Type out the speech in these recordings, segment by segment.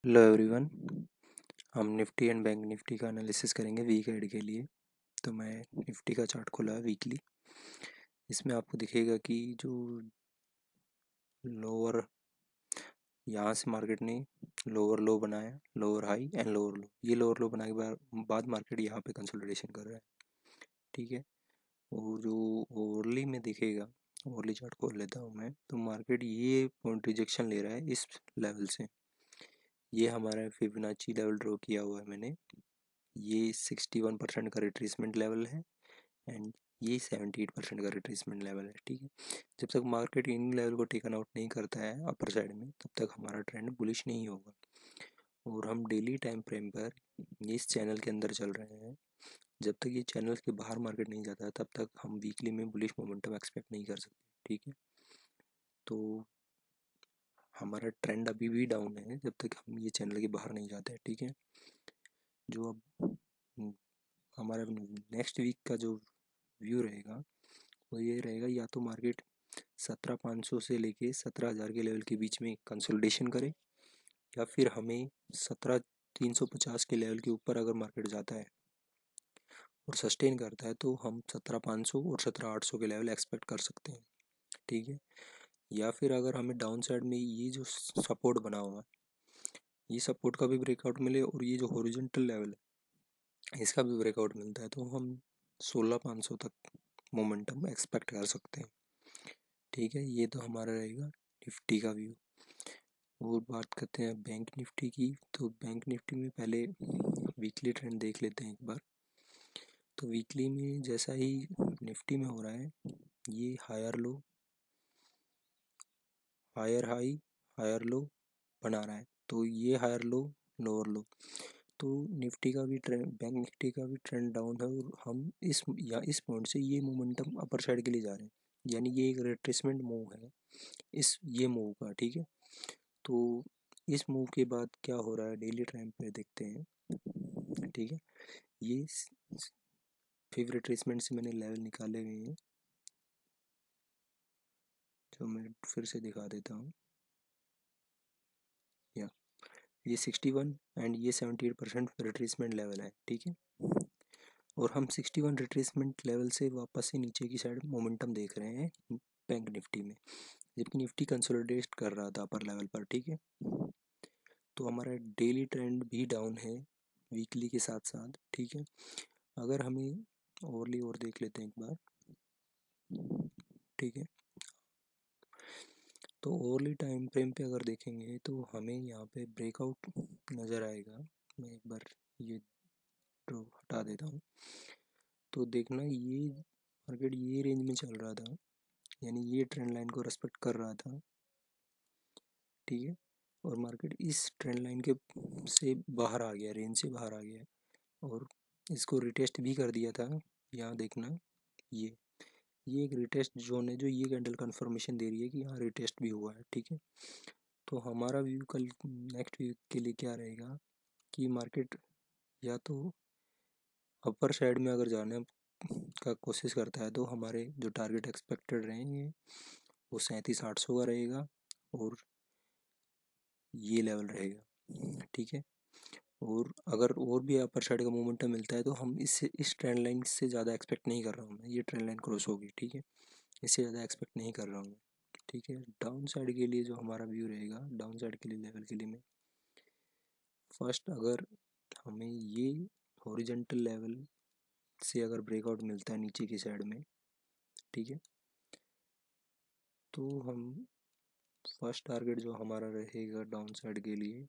Hello everyone. हम Nifty and bank Nifty का analysis करेंगे वीक एड के लिए। तो मैं निफ्टी का चार्ट खोला है वीकली। इसमें आपको दिखेगा कि जो लोअर यहाँ से मार्केट ने लोअर लो बनाया, लोअर हाई एंड लोअर लो। ये लोअर लो बनाने के बाद मार्केट यहाँ पे कंसोलिडेशन कर रहा है। ठीक है। और जो ओवरली में दिखेगा, ओवरली चार्ट खोल लेता हूँ मैं, तो मार्केट ये पॉइंट रिजेक्शन ले रहा है इस लेवल से। ये हमारा फिबोनाची लेवल ड्रॉ किया हुआ है मैंने। ये 61% का रिट्रेसमेंट लेवल है एंड ये 78% का रिट्रेसमेंट लेवल है। ठीक है। जब तक मार्केट इन लेवल को टेकन आउट नहीं करता है अपर साइड में, तब तक हमारा ट्रेंड बुलिश नहीं होगा। और हम डेली टाइम फ्रेम पर इस चैनल के अंदर चल रहे हैं। जब तक ये चैनल के बाहर मार्केट नहीं जाता तब तक हम वीकली में बुलिश मोमेंटम एक्सपेक्ट नहीं कर सकते। ठीक है। तो हमारा ट्रेंड अभी भी डाउन है जब तक हम ये चैनल के बाहर नहीं जाते हैं। ठीक है। जो अब हमारा नेक्स्ट वीक का जो व्यू रहेगा वो ये रहेगा, या तो मार्केट 17,500 से लेके 17,000 के लेवल के बीच में कंसोलिडेशन करे, या फिर हमें 17,350 के लेवल के ऊपर अगर मार्केट जाता है और सस्टेन करता है तो हम 17,500 और 17,800 के लेवल एक्सपेक्ट कर सकते हैं। ठीक है। या फिर अगर हमें डाउन साइड में ये जो सपोर्ट बना हुआ है, ये सपोर्ट का भी ब्रेकआउट मिले और ये जो हॉरिजॉन्टल लेवल है इसका भी ब्रेकआउट मिलता है, तो हम 16,500 तक मोमेंटम एक्सपेक्ट कर सकते हैं। ठीक है। ये तो हमारा रहेगा निफ्टी का व्यू। और बात करते हैं बैंक निफ्टी की। तो बैंक निफ्टी में पहले वीकली ट्रेंड देख लेते हैं एक बार। तो वीकली में जैसा ही निफ्टी में हो रहा है, ये higher low, higher high, higher low बना रहा है। तो ये हायर लो, लोअर लो। तो निफ्टी का भी ट्रेंड, बैंक निफ्टी का भी ट्रेंड डाउन है और हम इस पॉइंट से ये मोमेंटम अपर साइड के लिए जा रहे हैं। यानी ये एक रिट्रेसमेंट मूव है इस ये मूव का। ठीक है। तो इस मूव के बाद क्या हो रहा है डेली टाइम पे देखते हैं। ठीक है। ये फेवरेट रिट्रेसमेंट से मैंने लेवल निकाले हुए हैं, जो मैं फिर से दिखा देता हूँ। या ये 61 एंड ये 78% रिट्रेसमेंट लेवल है। ठीक है। और हम 61 रिट्रेसमेंट लेवल से वापस से नीचे की साइड मोमेंटम देख रहे हैं बैंक निफ्टी में, जबकि निफ्टी कंसोलिडेट कर रहा था अपर लेवल पर। ठीक है। तो हमारा डेली ट्रेंड भी डाउन है वीकली के साथ साथ। ठीक है। अगर हमें ओवरली और देख लेते हैं एक बार। ठीक है। तो ओवरली टाइम फ्रेम पे अगर देखेंगे तो हमें यहाँ पे ब्रेकआउट नज़र आएगा। मैं एक बार ये ड्रॉ हटा देता हूँ। तो देखना, ये मार्केट ये रेंज में चल रहा था, यानी ये ट्रेंड लाइन को रेस्पेक्ट कर रहा था। ठीक है। और मार्केट इस ट्रेंड लाइन के से बाहर आ गया, रेंज से बाहर आ गया और इसको रिटेस्ट भी कर दिया था। यहाँ देखना, ये एक रिटेस्ट जोन है जो ये कैंडल कंफर्मेशन दे रही है कि यहाँ रिटेस्ट भी हुआ है। ठीक है। तो हमारा व्यू कल नेक्स्ट वीक के लिए क्या रहेगा कि मार्केट या तो अपर साइड में अगर जाने का कोशिश करता है तो हमारे जो टारगेट एक्सपेक्टेड रहेंगे वो 37,800 का रहेगा और ये लेवल रहेगा। ठीक है। और अगर और भी अपर साइड का मोमेंटम मिलता है तो हम इससे इस ट्रेंड लाइन से ज़्यादा एक्सपेक्ट नहीं कर रहा हूँ मैं, ये ट्रेंड लाइन क्रॉस होगी। ठीक है। इससे ज़्यादा एक्सपेक्ट नहीं कर रहा हूँ मैं। ठीक है। डाउन साइड के लिए जो हमारा व्यू रहेगा, डाउन साइड के लिए लेवल के लिए मैं फर्स्ट, अगर हमें ये हॉरिजॉन्टल लेवल से अगर ब्रेकआउट मिलता है नीचे की साइड में, ठीक है, तो हम फर्स्ट टारगेट जो हमारा रहेगा डाउन साइड के लिए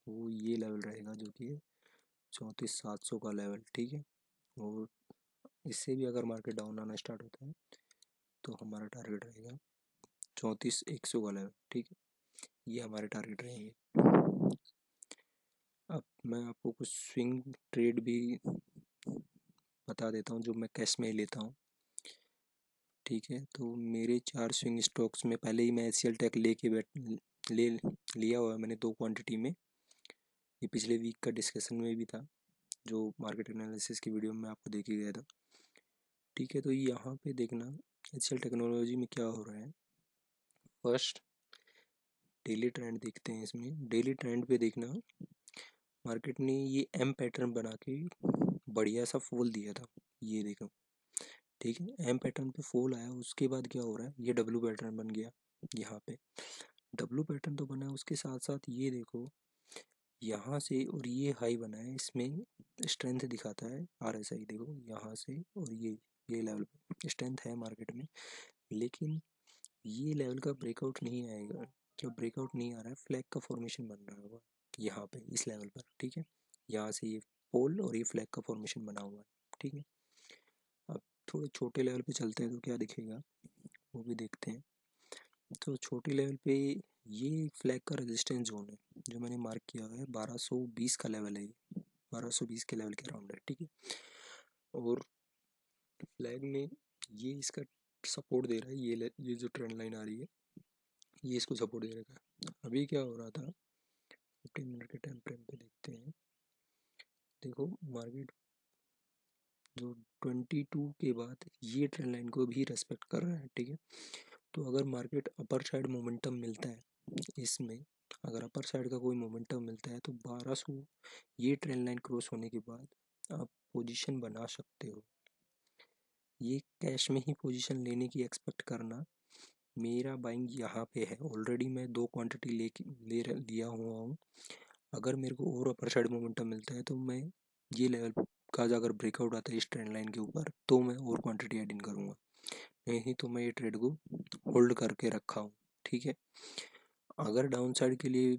वो ये लेवल रहेगा, जो कि 34,700 का लेवल। ठीक है। और इससे भी अगर मार्केट डाउन आना स्टार्ट होता है तो हमारा टारगेट रहेगा 34,100 का लेवल। ठीक है। ये हमारे टारगेट रहेंगे। अब मैं आपको कुछ स्विंग ट्रेड भी बता देता हूँ जो मैं कैश में ही लेता हूँ। ठीक है। तो मेरे 4 स्विंग स्टॉक्स में पहले ही मैं एच टेक लेके ले लिया हुआ है मैंने 2 क्वांटिटी में। ये पिछले वीक का डिस्कशन में भी था, जो मार्केट एनालिसिस की वीडियो में आपको देखी गया था। ठीक है। तो यहाँ पे देखना एच टेक्नोलॉजी में क्या हो रहा है। फर्स्ट डेली ट्रेंड देखते हैं। इसमें डेली ट्रेंड पे देखना, मार्केट ने ये एम पैटर्न बना के बढ़िया सा फॉल दिया था, ये देखो। ठीक है, एम पैटर्न पे फॉल आया, उसके बाद क्या हो रहा है, ये डब्ल्यू पैटर्न बन गया। यहाँ पे डब्ल्यू पैटर्न तो बना है, उसके साथ साथ ये देखो यहाँ से और ये हाई बना है, इसमें स्ट्रेंथ दिखाता है आरएसआई। देखो यहाँ से और ये लेवल पे स्ट्रेंथ है मार्केट में, लेकिन ये लेवल का ब्रेकआउट नहीं आएगा। जब ब्रेकआउट नहीं आ रहा है, फ्लैग का फॉर्मेशन बन रहा होगा यहाँ पे इस लेवल पर। ठीक है, यहाँ से ये पोल और ये फ्लैग का फॉर्मेशन बना हुआ है। ठीक है, अब थोड़े छोटे लेवल पे चलते हैं तो क्या दिखेगा वो भी देखते हैं। तो छोटे लेवल पे ये फ्लैग का रेजिस्टेंस जोन है जो मैंने मार्क किया हुआ है, 1220 का लेवल है, ये 1220 के लेवल के अराउंड है। ठीक है, और फ्लैग में ये इसका सपोर्ट दे रहा है, ये जो ट्रेंड लाइन आ रही है ये इसको सपोर्ट दे रहा है। अभी क्या हो रहा था, 15 मिनट के टाइम फ्रेम पे देखते हैं। देखो मार्केट जो 22 के बाद ये ट्रेंड लाइन को भी रेस्पेक्ट कर रहा है। ठीक है, तो अगर मार्केट अपर साइड मोमेंटम मिलता है इसमें, अगर अपर साइड का कोई मोमेंटम मिलता है तो 1200 ये ट्रेंड लाइन क्रॉस होने के बाद आप पोजीशन बना सकते हो। ये कैश में ही पोजीशन लेने की एक्सपेक्ट करना। मेरा बाइंग यहाँ पे है, ऑलरेडी मैं 2 क्वांटिटी लिया हुआ हूँ। अगर मेरे को और अपर साइड मोमेंटम मिलता है तो मैं ये लेवल का अगर ब्रेकआउट आता है इस ट्रेंड लाइन के ऊपर तो मैं और क्वांटिटी ऐड इन करूँगा, नहीं तो मैं ये ट्रेड को होल्ड करके रखा हूँ। ठीक है, अगर डाउन साइड के लिए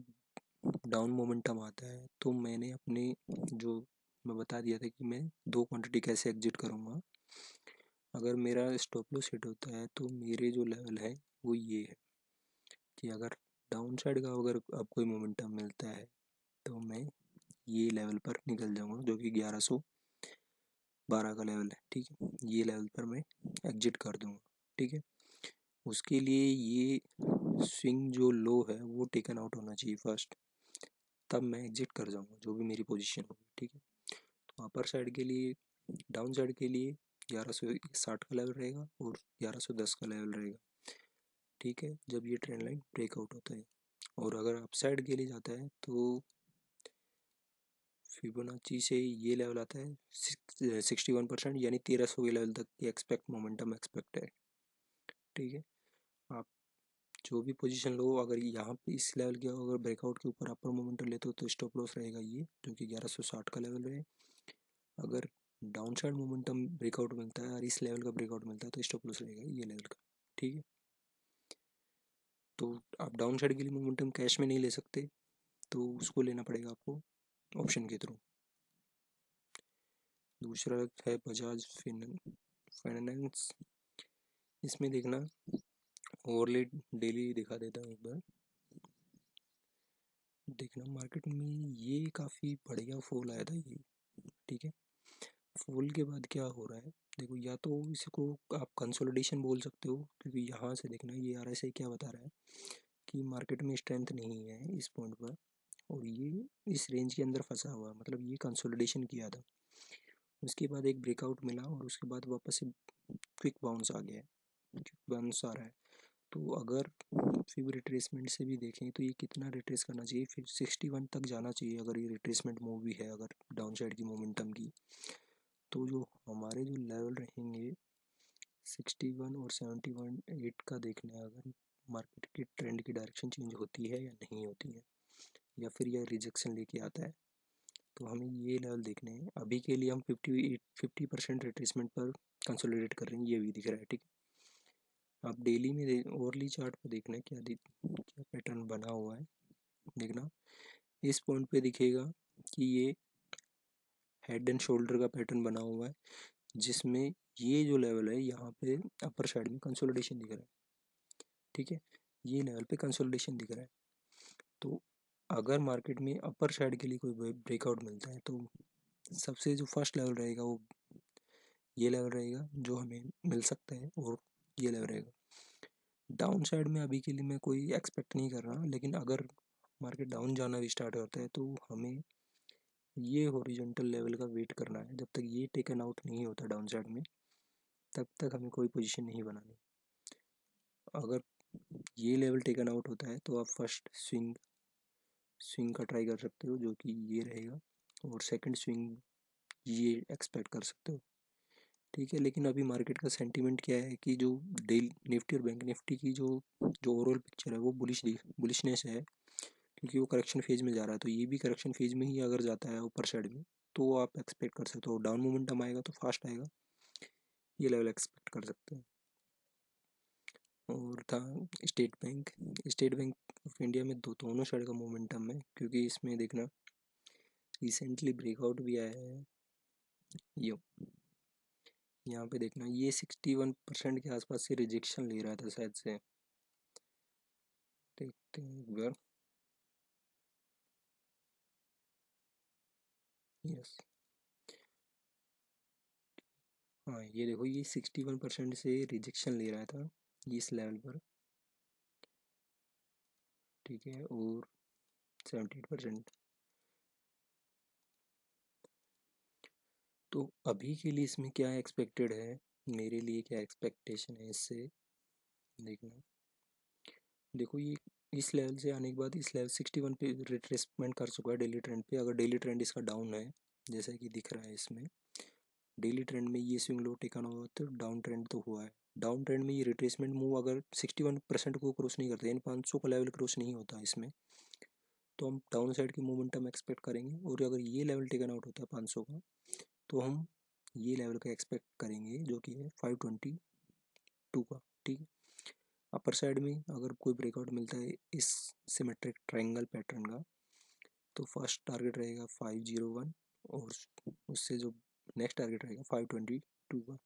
डाउन मोमेंटम आता है तो मैंने अपने जो मैं बता दिया था कि मैं 2 क्वांटिटी कैसे एग्जिट करूँगा। अगर मेरा स्टॉप लॉस हिट होता है तो मेरे जो लेवल है वो ये है कि अगर डाउन साइड का अगर अब कोई मोमेंटम मिलता है तो मैं ये लेवल पर निकल जाऊँगा जो कि 1112 का लेवल है। ठीक है, ये लेवल पर मैं एग्जिट कर दूँगा। ठीक है, उसके लिए ये स्विंग जो लो है वो टेकन आउट होना चाहिए फर्स्ट, तब मैं एग्जिट कर जाऊँगा जो भी मेरी पोजीशन होगी। ठीक है, तो अपर साइड के लिए, डाउन साइड के लिए 1160 का लेवल रहेगा और 1110 का लेवल रहेगा। ठीक है, जब ये ट्रेंड लाइन ब्रेकआउट होता है, और अगर अप साइड के लिए जाता है तो फिबोनाची से ये लेवल आता है 61%, यानी 1300 के लेवल तक की एक्सपेक्ट मोमेंटम एक्सपेक्ट है। ठीक है, आप जो भी पोजीशन लो, अगर यहाँ पे इस लेवल के अगर ब्रेकआउट के ऊपर अपर मोमेंटम लेते हो तो स्टॉप लॉस रहेगा ये जो कि 1160 का लेवल है। अगर डाउन साइड मोमेंटम ब्रेकआउट मिलता है और इस लेवल का ब्रेकआउट मिलता है तो स्टॉप लॉस रहेगा ये लेवल का। ठीक है, तो आप डाउन साइड के लिए मोमेंटम कैश में नहीं ले सकते, तो उसको लेना पड़ेगा आपको ऑप्शन के थ्रू। दूसरा है बजाज फाइनेंस। इसमें देखना, ओवरले डेली दिखा देता हूँ एक बार। देखना मार्केट में ये काफ़ी बढ़िया फॉल आया था ये। ठीक है, फॉल के बाद क्या हो रहा है, देखो या तो इसको आप कंसोलिडेशन बोल सकते हो, क्योंकि यहाँ से देखना ये आरएसआई क्या बता रहा है कि मार्केट में स्ट्रेंथ नहीं है इस पॉइंट पर, और ये इस रेंज के अंदर फंसा हुआ है, मतलब ये कंसोलिडेशन किया था। उसके बाद एक ब्रेकआउट मिला और उसके बाद वापस से क्विक बाउंस आ गया है, क्विक बाउंस आ रहा है। तो अगर फिर रिट्रेसमेंट से भी देखें तो ये कितना रिट्रेस करना चाहिए, फिर 61 तक जाना चाहिए अगर ये रिट्रेसमेंट मूव भी है अगर डाउन साइड की मोमेंटम की। तो जो हमारे जो लेवल रहेंगे 61 और 71 8 का देखना है, अगर मार्केट की ट्रेंड की डायरेक्शन चेंज होती है या नहीं होती है, या फिर यह रिजेक्शन लेके आता है, तो हमें ये लेवल देखने हैं। अभी के लिए हम 50% रिट्रेसमेंट पर कंसोलिडेट कर रहे हैं, ये भी दिख रहा है। ठीक है, आप डेली में ओवरली चार्ट पर देखना है क्या पैटर्न बना हुआ है। देखना इस पॉइंट पे दिखेगा कि ये हेड एंड शोल्डर का पैटर्न बना हुआ है, जिसमें ये जो लेवल है यहाँ पे अपर साइड में कंसोलिडेशन दिख रहा है। ठीक है, ये लेवल पे कंसोलिडेशन दिख रहा है। तो अगर मार्केट में अपर साइड के लिए कोई ब्रेकआउट मिलता है तो सबसे जो फर्स्ट लेवल रहेगा वो ये लेवल रहेगा जो हमें मिल सकता है, और ये लेवल रहेगा। डाउन साइड में अभी के लिए मैं कोई एक्सपेक्ट नहीं कर रहा, लेकिन अगर मार्केट डाउन जाना भी स्टार्ट होता है तो हमें ये हॉरिजॉन्टल लेवल का वेट करना है। जब तक ये टेकन आउट नहीं होता डाउन साइड में, तब तक हमें कोई पोजीशन नहीं बनानी। अगर ये लेवल टेकन आउट होता है तो आप फर्स्ट स्विंग स्विंग का ट्राई कर सकते हो, जो कि ये रहेगा, और सेकंड स्विंग ये एक्सपेक्ट कर सकते हो। ठीक है, लेकिन अभी मार्केट का सेंटीमेंट क्या है कि जो डेली निफ्टी और बैंक निफ्टी की जो जो ओवरऑल पिक्चर है वो बुलिशनेस है, क्योंकि वो करेक्शन फेज में जा रहा है। तो ये भी करेक्शन फेज में ही अगर जाता है ऊपर साइड में, तो आप एक्सपेक्ट कर सकते हो डाउन मोमेंटम आएगा तो फास्ट आएगा, ये लेवल एक्सपेक्ट कर सकते हैं। और था स्टेट बैंक ऑफ इंडिया में दोनों साइड का मोमेंटम है, क्योंकि इसमें देखना रिसेंटली ब्रेकआउट भी आया है। ये यहाँ पे देखना ये 61% के आसपास से रिजेक्शन ले रहा था शायद से, देखते हैं एक बार। यस, हाँ ये देखो ये 61% से रिजेक्शन ले रहा था इस लेवल पर। ठीक है, और 78%। तो अभी के लिए इसमें क्या एक्सपेक्टेड है, मेरे लिए क्या एक्सपेक्टेशन है इससे, देखना। देखो ये इस लेवल से आने के बाद इस लेवल 61 पे रिट्रेसमेंट कर चुका है डेली ट्रेंड पे। अगर डेली ट्रेंड इसका डाउन है, जैसा कि दिख रहा है इसमें डेली ट्रेंड में ये स्विंग लो टेकन हुआ तो डाउन ट्रेंड तो हुआ है। डाउन ट्रेंड में ये रिट्रेसमेंट मूव अगर 61% को क्रॉस नहीं करते, यानी 500 का लेवल क्रॉस नहीं होता इसमें, तो हम डाउन साइड की मोमेंटम एक्सपेक्ट करेंगे। और अगर ये लेवल टेकन आउट होता है 500 का, तो हम ये लेवल का एक्सपेक्ट करेंगे, जो कि है 522 का। ठीक है, अपर साइड में अगर कोई ब्रेकआउट मिलता है इस सिमेट्रिक ट्रायंगल पैटर्न का, तो फर्स्ट टारगेट रहेगा 501, और उससे जो नेक्स्ट टारगेट रहेगा 522 का।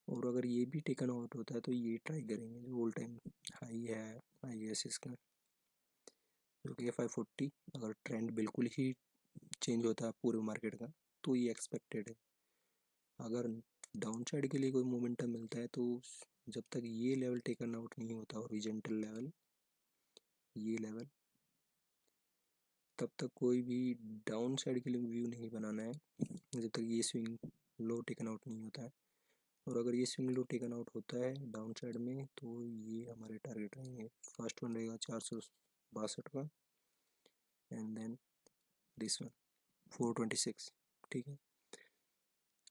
और अगर ये भी टेकन आउट होता है तो ये ट्राई करेंगे, जो ऑल टाइम हाई है आई एस इसका, जो कि है 540। अगर ट्रेंड बिल्कुल ही चेंज होता है पूरे मार्केट का, तो ये एक्सपेक्टेड है। अगर डाउन साइड के लिए कोई मोमेंटम मिलता है, तो जब तक ये लेवल टेकन आउट नहीं होता हॉरिजॉन्टल लेवल, ये लेवल, तब तक कोई भी डाउन साइड के लिए व्यू नहीं बनाना है, जब तक ये स्विंग लो टेकन आउट नहीं होता है। और अगर ये स्विंग लो टेकन आउट होता है डाउन साइड में, तो ये हमारे टारगेट रहेंगे। फर्स्ट वन रहेगा 462 का, एंड देन दिस वन 426। ठीक है,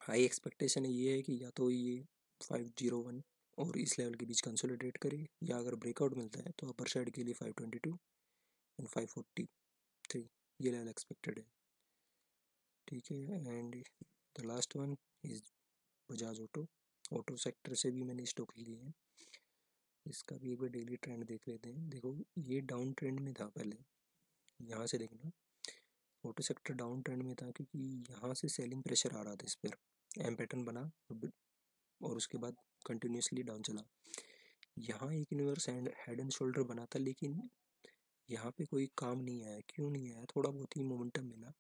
हाई एक्सपेक्टेशन ये है कि या तो ये 501 और इस लेवल के बीच कंसोलिडेट करे, या अगर ब्रेकआउट मिलता है तो अपर साइड के लिए 522 एंड 543, ये लेवल एक्सपेक्टेड है। ठीक है, and the last one is Bajaj auto. Auto sector से भी मैंने स्टॉक लिए हैं, इसका भी एक बार डेली ट्रेंड देख लेते हैं। देखो ये डाउन ट्रेंड में था पहले, यहाँ से देखना ऑटो सेक्टर डाउन ट्रेंड में था, क्योंकि यहाँ से सेलिंग प्रेशर आ रहा था इस पर, एम पैटर्न बना और उसके बाद कंटिन्यूसली डाउन चला। यहाँ एक यूनिवर्स हेड एंड शोल्डर बना था, लेकिन यहाँ पे कोई काम नहीं आया। क्यों नहीं आया, थोड़ा बहुत ही मोमेंटम मिला,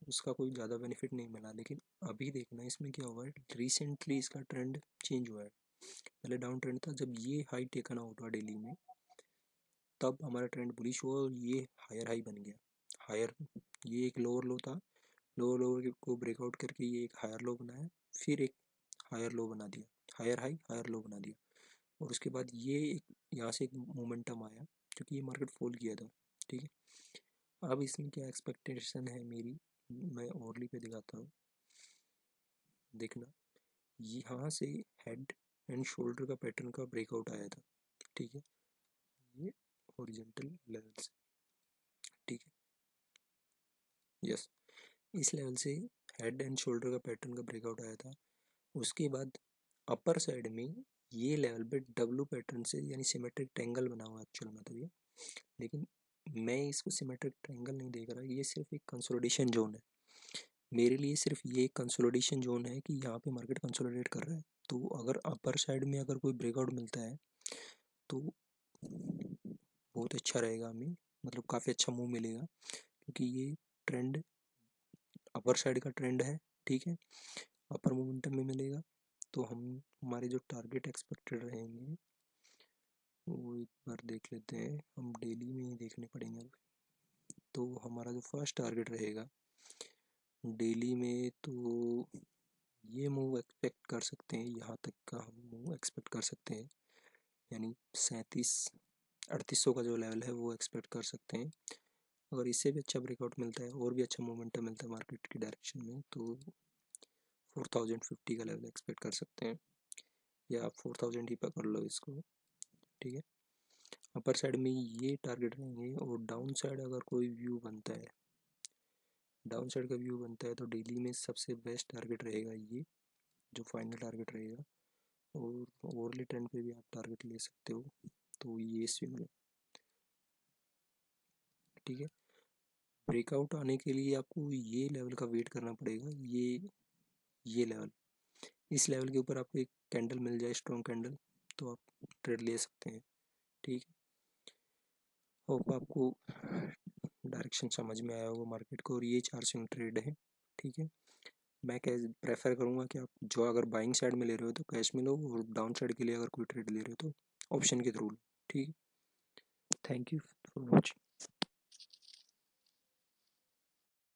उसका कोई ज़्यादा बेनिफिट नहीं मिला। लेकिन अभी देखना इसमें क्या हुआ है, रिसेंटली इसका ट्रेंड चेंज हुआ है। पहले डाउन ट्रेंड था, जब ये हाई टेकन आउट हुआ डेली में, तब हमारा ट्रेंड बुलिश हुआ और ये हायर हाई बन गया। हायर, ये एक लोअर लो था, लोअर लोअर को ब्रेकआउट करके ये एक हायर लो बनाया, फिर एक हायर लो बना दिया, हायर हाई हायर लो बना दिया। और उसके बाद ये एक यहाँ से एक मोमेंटम आया, क्योंकि ये मार्केट फॉल किया था। ठीक है, अब इसमें क्या एक्सपेक्टेशन है मेरी, मैं ओवरली पे दिखाता हूँ। देखना यहाँ से हेड एंड शोल्डर का पैटर्न का ब्रेकआउट आया था। ठीक है, ये हॉरिजॉन्टल लेवल से, ठीक है, यस, इस लेवल से हेड एंड शोल्डर का पैटर्न का ब्रेकआउट आया था। उसके बाद अपर साइड में ये लेवल पे डब्लू पैटर्न से, यानी सिमेट्रिक ट्रायंगल बना हुआ एक्चुअल में तो ये, लेकिन मैं इसको सिमेट्रिक ट्रायंगल नहीं देख रहा, ये सिर्फ एक कंसोलिडेशन जोन है मेरे लिए। सिर्फ ये एक कंसोलिडेशन जोन है कि यहाँ पे मार्केट कंसोलिडेट कर रहा है। तो अगर अपर साइड में अगर कोई ब्रेकआउट मिलता है, तो बहुत अच्छा रहेगा हमें, मतलब काफ़ी अच्छा मूव मिलेगा, क्योंकि ये ट्रेंड अपर साइड का ट्रेंड है। ठीक है, अपर मोमेंटम में मिलेगा, तो हम हमारे जो टारगेट एक्सपेक्टेड रहेंगे वो एक बार देख लेते हैं, हम डेली में ही देखने पड़ेंगे। तो हमारा जो फर्स्ट टारगेट रहेगा डेली में, तो ये मूव एक्सपेक्ट कर सकते हैं, यहाँ तक का हम मूव एक्सपेक्ट कर सकते हैं। यानी 3700-3800 का जो लेवल है वो एक्सपेक्ट कर सकते हैं। अगर इससे भी अच्छा ब्रेकआउट मिलता है और भी अच्छा मोमेंटम मिलता है मार्केट की डायरेक्शन में तो 4050 का लेवल एक्सपेक्ट कर सकते हैं, या आप 4000 ही पकड़ लो इसको। ठीक है, अपर साइड में ये टारगेट रहेंगे। और डाउन साइड अगर कोई व्यू बनता है, डाउन साइड का व्यू बनता है तो डेली में सबसे बेस्ट टारगेट रहेगा ये, जो फाइनल टारगेट रहेगा। और ओवरली ट्रेंड पे भी आप टारगेट ले सकते हो, तो ये स्विंग है। ठीक है, ब्रेकआउट आने के लिए आपको ये लेवल का वेट करना पड़ेगा। ये लेवल, इस लेवल के ऊपर आपको एक कैंडल मिल जाए, स्ट्रॉन्ग कैंडल, तो आप ट्रेड ले सकते हैं। ठीक है, होप आपको डायरेक्शन समझ में आया होगा मार्केट को। और ये 4 स्विंग ट्रेड है। ठीक है, मैं कैश प्रेफर करूँगा कि आप जो अगर बाइंग साइड में ले रहे हो तो कैश में लो, और डाउन साइड के लिए अगर कोई ट्रेड ले रहे हो तो ऑप्शन के थ्रू लो। ठीक है, थैंक यू फॉर वॉचिंग।